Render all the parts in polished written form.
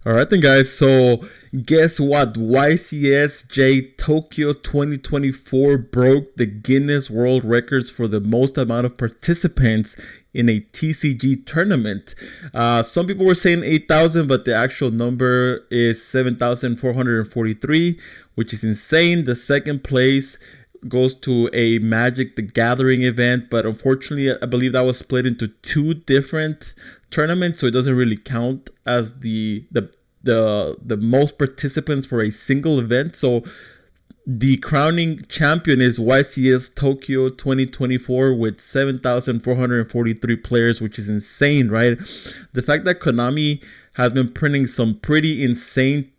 All right then, guys. So guess what? YCSJ Tokyo 2024 broke the Guinness World Records for the most amount of participants in a TCG tournament. Some people were saying 8,000, but the actual number is 7,443, which is insane. The second place goes to a Magic the Gathering event, but unfortunately, I believe that was split into two different tournaments, so it doesn't really count as the most participants for a single event. So the crowning champion is YCS Tokyo 2024 with 7,443 players, which is insane, right? The fact that Konami has been printing some pretty insane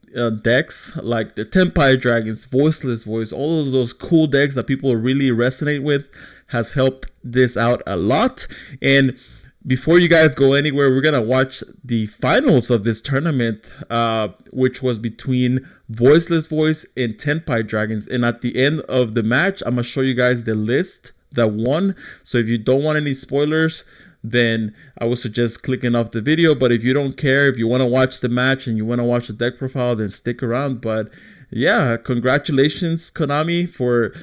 decks like the Tenpai Dragons, Voiceless Voice, all of those cool decks that people really resonate with has helped this out a lot. And before you guys go anywhere, we're going to watch the finals of this tournament, which was between Voiceless Voice and Tenpai Dragons. And at the end of the match, I'm going to show you guys the list that won. So if you don't want any spoilers, then I would suggest clicking off the video. But if you don't care, if you want to watch the match and you want to watch the deck profile, then stick around. But yeah, congratulations, Konami, for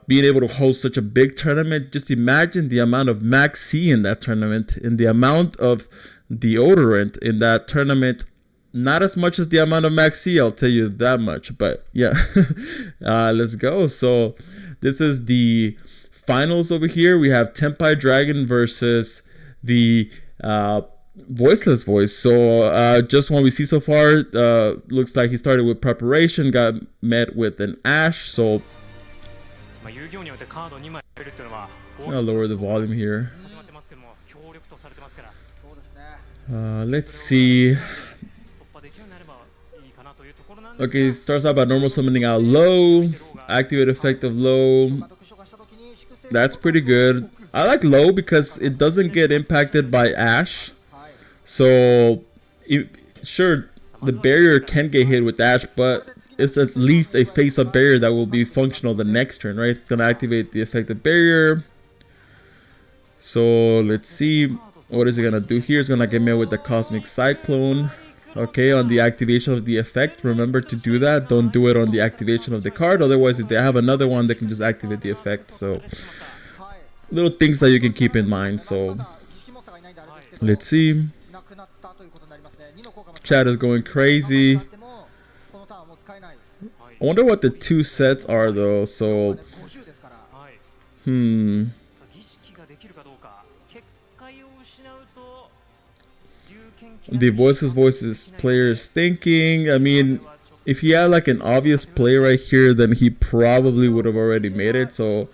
being able to host such a big tournament. Just imagine the amount of Max C in that tournament and the amount of deodorant in that tournament. Not as much as the amount of Max C, I'll tell you that much. But yeah, let's go. So this is the finals over here. We have Tenpai Dragon versus the Voiceless Voice. So just what we see so far, looks like he started with preparation, got met with an Ash. So I'll lower the volume here. Let's see. Okay, starts out by normal summoning out low, activate effect of low. That's pretty good. I like low because it doesn't get impacted by Ash. So, sure, the barrier can get hit with Ash, but it's at least a face-up barrier that will be functional the next turn, right? It's going to activate the effective barrier. So, let's see. What is it going to do here? It's going to get me with the Cosmic Cyclone. Okay, on the activation of the effect, remember to do that. Don't do it on the activation of the card. Otherwise, if they have another one, they can just activate the effect. So, little things that you can keep in mind. So, let's see. Chat is going crazy. I wonder what the two sets are though. So, the Voices player is thinking. I mean, if he had like an obvious play right here, then he probably would have already made it. So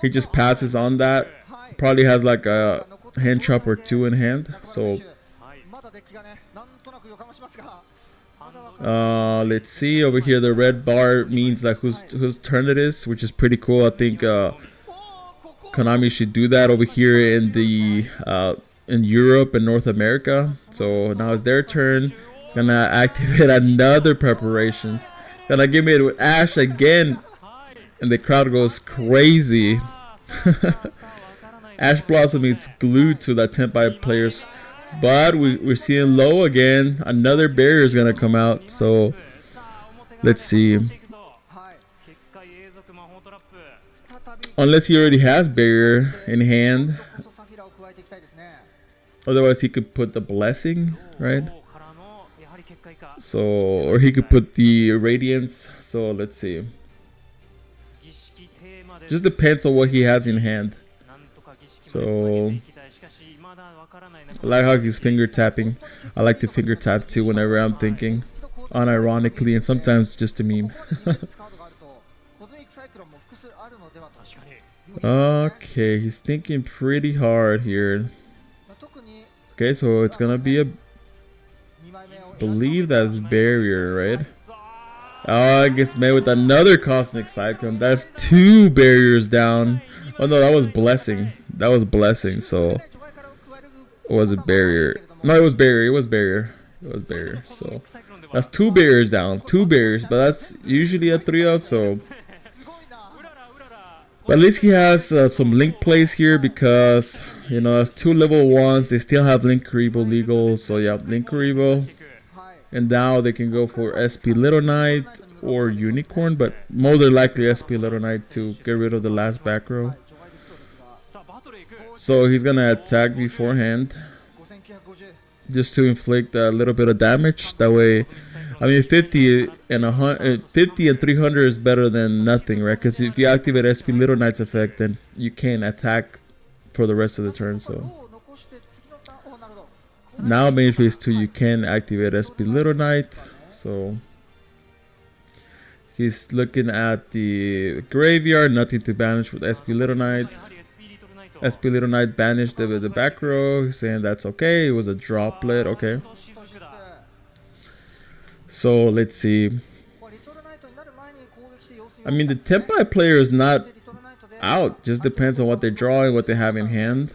he just passes on that. Probably has like a hand trap or two in hand. So let's see over here. The red bar means like whose turn it is, which is pretty cool. I think Konami should do that over here in the in Europe and North America. So now it's their turn. It's gonna activate another preparation. Gonna give me it with Ash again, and the crowd goes crazy. Ash Blossom is glued to that Tenpai players, but we're seeing low again. Another barrier is gonna come out. So let's see. Unless he already has barrier in hand. Otherwise, he could put the blessing, right? So, or he could put the radiance. So let's see. Just depends on what he has in hand. So, I like how he's finger tapping. I like to finger tap too whenever I'm thinking, unironically, and sometimes just to meme. Okay, he's thinking pretty hard here. Okay, so it's gonna be believe that's barrier, right? Oh, I guess made with another Cosmic Cyclone. That's two barriers down. Oh no, that was blessing. That was blessing. So it was a barrier. No, it was barrier. It was barrier. It was barrier. So that's two barriers down. Two barriers, but that's usually a 3-out. So, but at least he has some link plays here because, you know, that's two level 1s. They still have Link Karibo legal. So yeah, Link Karibo. And now they can go for SP Little Knight or Unicorn, but more than likely SP Little Knight to get rid of the last back row. So he's gonna attack beforehand just to inflict a little bit of damage. That way, I mean, 50 and 300 is better than nothing, right? Because if you activate SP Little Knight's effect, then you can't attack for the rest of the turn. So now main phase 2, you can activate SP Little Knight. So he's looking at the graveyard, nothing to banish with SP Little Knight. SP Little Knight banished the back row. He's saying that's okay. It was a droplet. Okay. So let's see. I mean, the Tenpai player is not out. Just depends on what they're drawing, what they have in hand.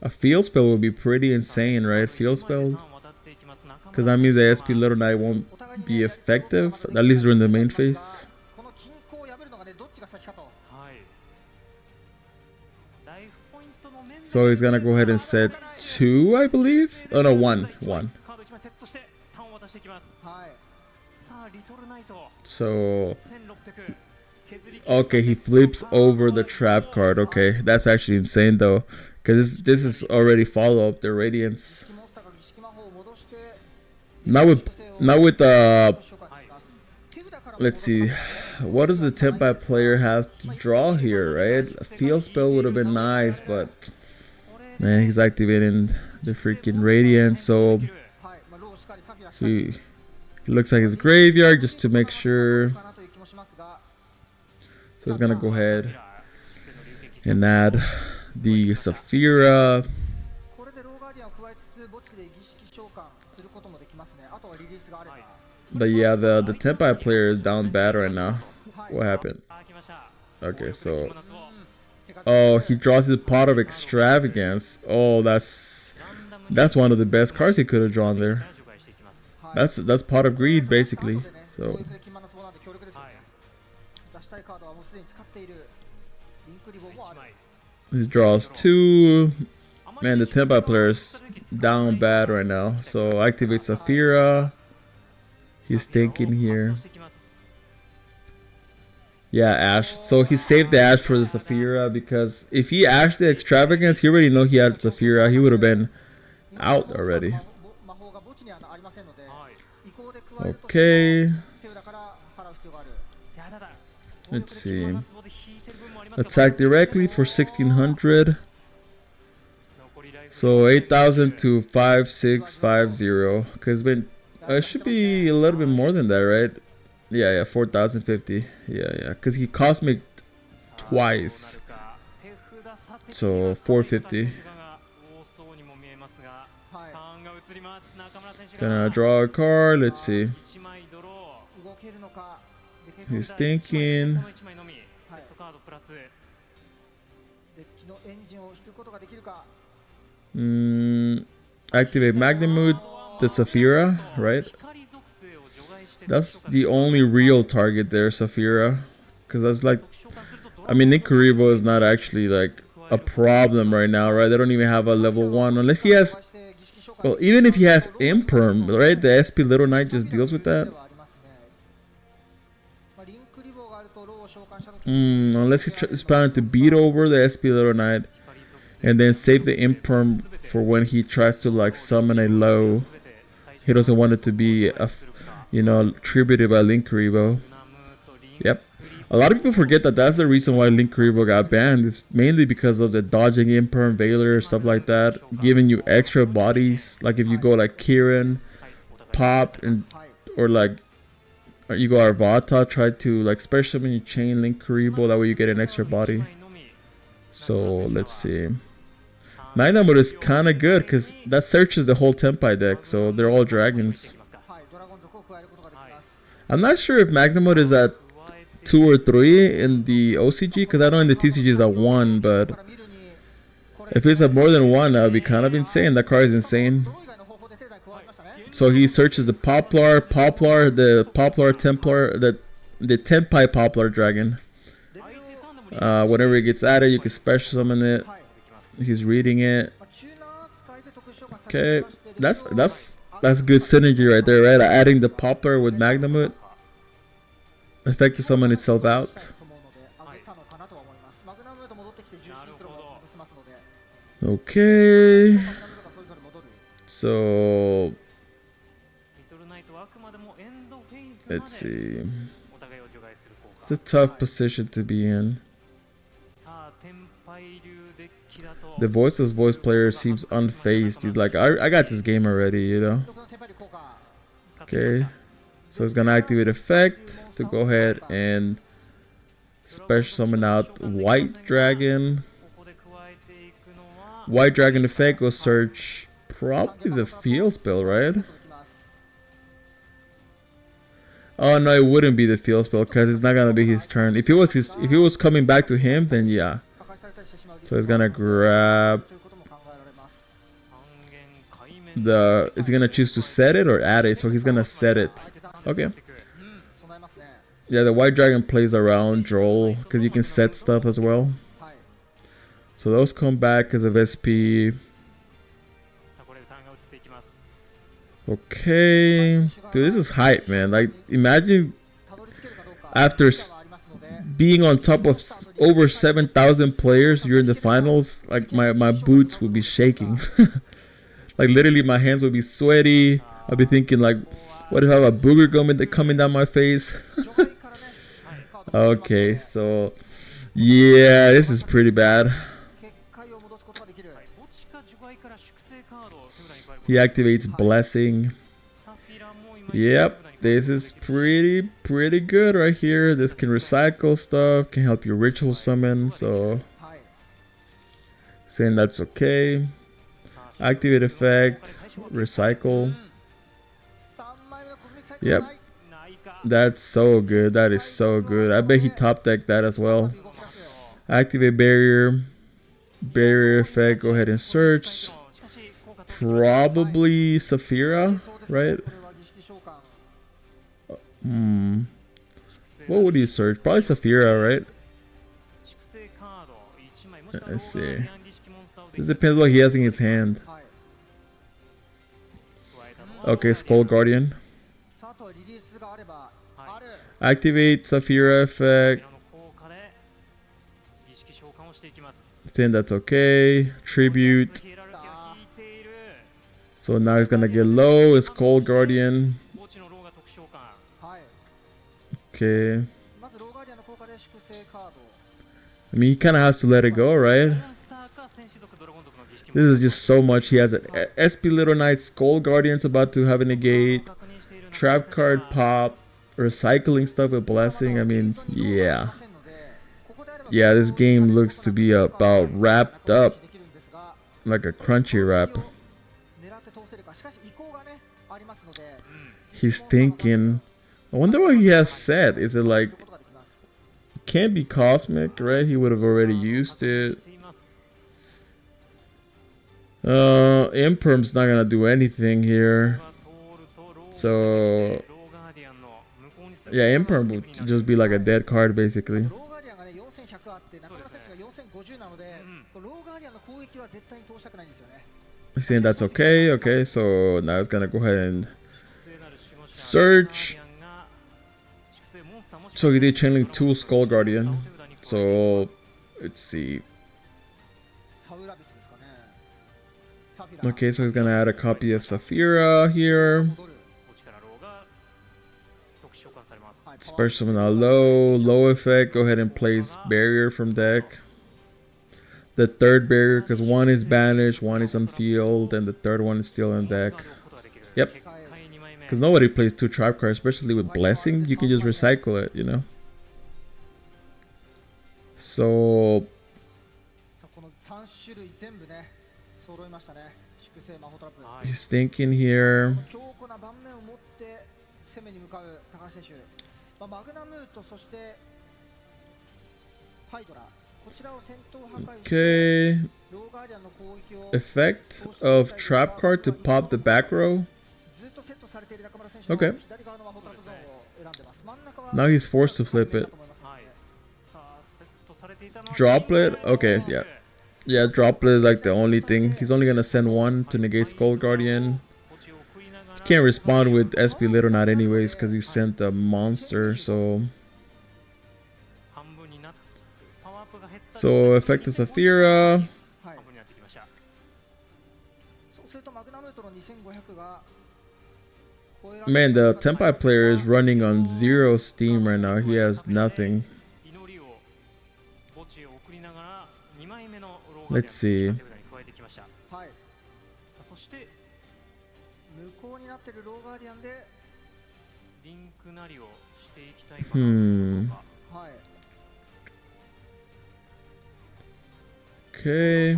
A field spell would be pretty insane, right? Field spells. Because that means the SP Little Knight won't be effective, at least during the main phase. So he's gonna go ahead and set 2, I believe. Oh no, 1. So okay, he flips over the trap card. Okay, that's actually insane though, because this is already follow up the Radiance. Not with let's see, what does the Tenpai player have to draw here, right? A field spell would have been nice, but man, he's activating the freaking Radiance, so he looks like his graveyard just to make sure. So he's gonna go ahead and add the Saphira. But yeah, the Tenpai player is down bad right now. What happened? Okay, so oh, he draws his Pot of Extravagance. Oh, that's one of the best cards he could have drawn there. That's Pot of Greed basically. So he draws 2. Man, the Tenpai player is down bad right now. So activate Saphira. He's thinking here. Yeah, Ash. So he saved the Ash for the Saphira, because if he Ashed the Extravagance, he already know he had Saphira. He would have been out already. Okay. Let's see. Attack directly for 1600. So 8,000 to 5650. Because it should be a little bit more than that, right? Yeah, 4,050. Yeah. Because he cost me twice. So 450. Gonna draw a card. Let's see. He's thinking. Activate Magnitude, the Saphira, right? That's the only real target there, Saphira. Because that's like, I mean, Ninkuribo is not actually like a problem right now, right? They don't even have a level 1 unless he has. Well, even if he has Imperm, right? The SP Little Knight just deals with that. Unless he's planning to beat over the SP Little Knight and then save the Imperm for when he tries to like summon a low. He doesn't want it to be tributed by Linkuribo. Yep. A lot of people forget that that's the reason why Linkuribo got banned. It's mainly because of the dodging Imperm, Veiler, stuff like that, giving you extra bodies. Like if you go like Kirin, Pop, or you go Arvata, try to like special summon, you chain Linkuribo, that way you get an extra body. So let's see. Magnitude is kind of good because that searches the whole Tenpai deck, so they're all dragons. I'm not sure if Magnitude is at 2 or 3 in the OCG, because I know in the TCG is at 1, but if it's at more than 1, that would be kind of insane. That card is insane. So he searches the Poplar, the Poplar Templar, the Tenpai Poplar Dragon. Whenever it gets added, you can special summon it. He's reading it. Okay. That's good synergy right there, right? Adding the poplar with Magnamut. Effect to summon itself out. Okay. So let's see. It's a tough position to be in. The Voiceless voice player seems unfazed. He's like, I got this game already, you know. Okay. So it's gonna activate effect to go ahead and special summon out White Dragon. White Dragon effect will search probably the field spell, right? Oh no, it wouldn't be the field spell because it's not gonna be his turn. If it was coming back to him, then yeah. So he's gonna grab the. Is he gonna choose to set it or add it? So he's gonna set it. Okay. Yeah, the White Dragon plays around Droll because you can set stuff as well. So those come back because of SP. Okay, dude, this is hype, man. Like, imagine after being on top of over 7,000 players, you're in the finals. Like, my boots would be shaking. Like, literally, my hands would be sweaty. I'd be thinking, like, what if I have a booger coming down my face? Okay, so yeah, this is pretty bad. He activates Blessing. Yep, this is pretty good right here. This can recycle stuff, can help you ritual summon, so saying that's okay. Activate effect, recycle. Yep, that's so good. That is so good. I bet he top decked that as well. Activate barrier, barrier effect. Go ahead and search. Probably Saphira, right? What would you search? Probably Saphira, right? Let's see. This depends what he has in his hand. Okay, Skull Guardian. Activate Saphira effect. Then that's okay. Tribute. So now he's gonna get low. It's Skull Guardian. Okay. I mean, he kind of has to let it go, right? This is just so much. He has an SP Little Knight, Skull Guardian's about to have a negate, trap card pop, recycling stuff with Blessing. I mean, yeah. Yeah, this game looks to be about wrapped up like a crunchy wrap. He's thinking, I wonder what he has set. Is it like, can't be cosmic, right? He would have already used it. Imperm's not gonna do anything here. So yeah, Imperm would just be like a dead card basically. I'm saying that's okay. Okay, so now it's gonna go ahead and search. So he did channeling 2 Skull Guardian. So let's see. Okay, so he's gonna add a copy of Saphira here. Special summon on low effect. Go ahead and place barrier from deck. The third barrier, because one is banished, one is on field, and the third one is still on deck. Yep. Because nobody plays 2 trap cards, especially with Blessing. You can just recycle it, you know. So he's thinking here. Okay. Effect of trap card to pop the back row. Okay. Now he's forced to flip it. Droplet. Okay, yeah. Yeah, droplet is like the only thing. He's only gonna send one to negate Skull Guardian. He can't respond with SP Little not anyways because he sent a monster. So effective Saphira. Man, the Tenpai player is running on 0 steam right now. He has nothing. Let's see. Okay.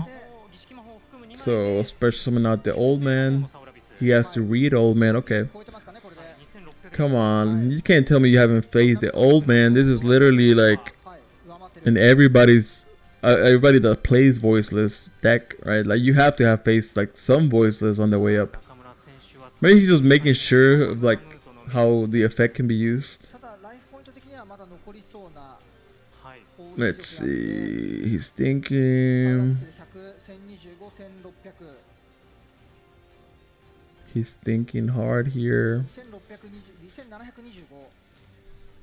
So special summon out the old man. He has to read old man. Okay. Come on. You can't tell me you haven't faced the old man. This is literally like in everybody's everybody that plays Voiceless deck, right? Like you have to have faced like some Voiceless on the way up. Maybe he's just making sure of like how the effect can be used. Let's see. He's thinking. He's thinking hard here.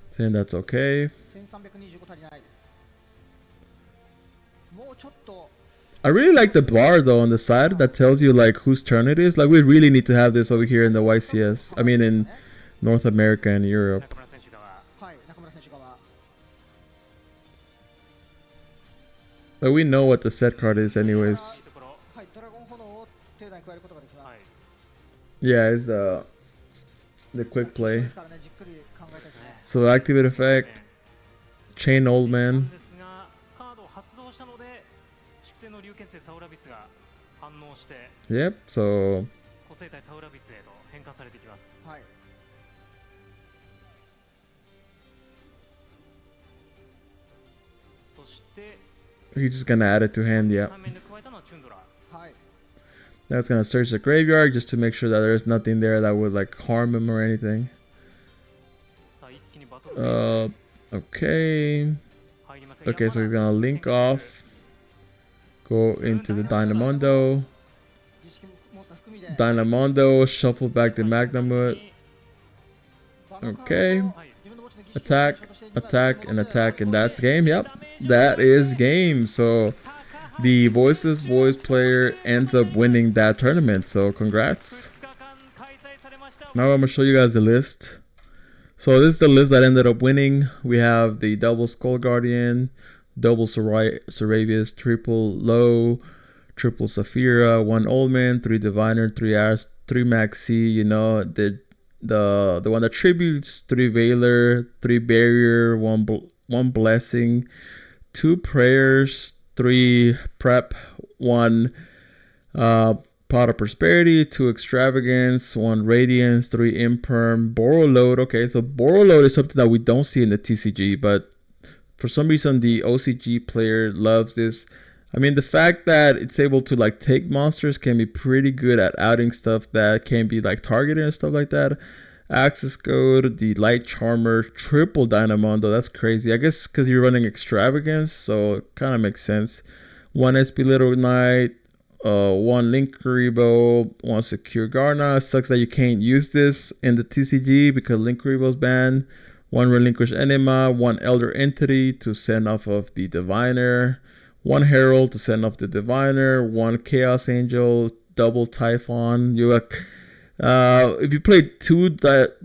Saying that's okay. I really like the bar though on the side that tells you like whose turn it is. Like we really need to have this over here in the YCS. I mean in North America and Europe. But we know what the set card is anyways. Yeah, it's the quick play. So activate effect. Chain old man. Yep, so he's just gonna add it to hand, yeah. That's gonna search the graveyard just to make sure that there's nothing there that would like harm him or anything. Okay. Okay, so he's gonna link off. Go into the Dynamondo. Dynamondo, shuffle back the Magnamut. Okay. Attack, attack, and attack, and that's game. Yep, that is game. So the Voiceless Voice player ends up winning that tournament. So congrats. Now I'm gonna show you guys the list. So this is the list that ended up winning. We have the double Skull Guardian, double Saravius, triple Low, triple Saphira, 1 Old Man, 3 Diviner, 3 Ash, 3 Maxi. You know the one that tributes, 3 Veiler, 3 Barrier, 1 Blessing, 2 Prayers, 3 Prep, 1 Pot of Prosperity, 2 Extravagance, 1 Radiance, 3 Imperm, Borrow Load. Okay, so Borrow Load is something that we don't see in the TCG, but for some reason the OCG player loves this. I mean, the fact that it's able to like take monsters can be pretty good at outing stuff that can be like targeted and stuff like that. Access code, the Light Charmer, triple Dynamondo. That's crazy. I guess because you're running Extravagance, so it kind of makes sense. 1 SP Little Knight, 1 Link Karibo, 1 Secure Garna. Sucks that you can't use this in the TCG because Link Karibo's banned. 1 Relinquish Enema, 1 Elder Entity to send off of the Diviner. 1 Herald to send off the Diviner. 1 Chaos Angel, double Typhon. You if you play 2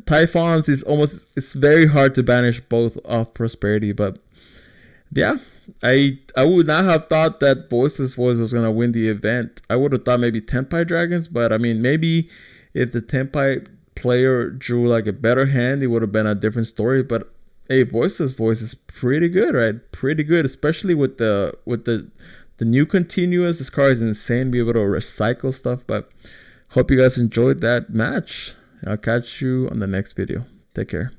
Typhons, it's very hard to banish both off Prosperity. But yeah, I would not have thought that Voiceless Voice was gonna win the event. I would have thought maybe Tenpai Dragons, but I mean maybe if the Tenpai player drew like a better hand, it would have been a different story. But hey, Voiceless Voice is pretty good, right? Pretty good, especially with the new continuous. This card is insane. Be able to recycle stuff. But hope you guys enjoyed that match. I'll catch you on the next video. Take care.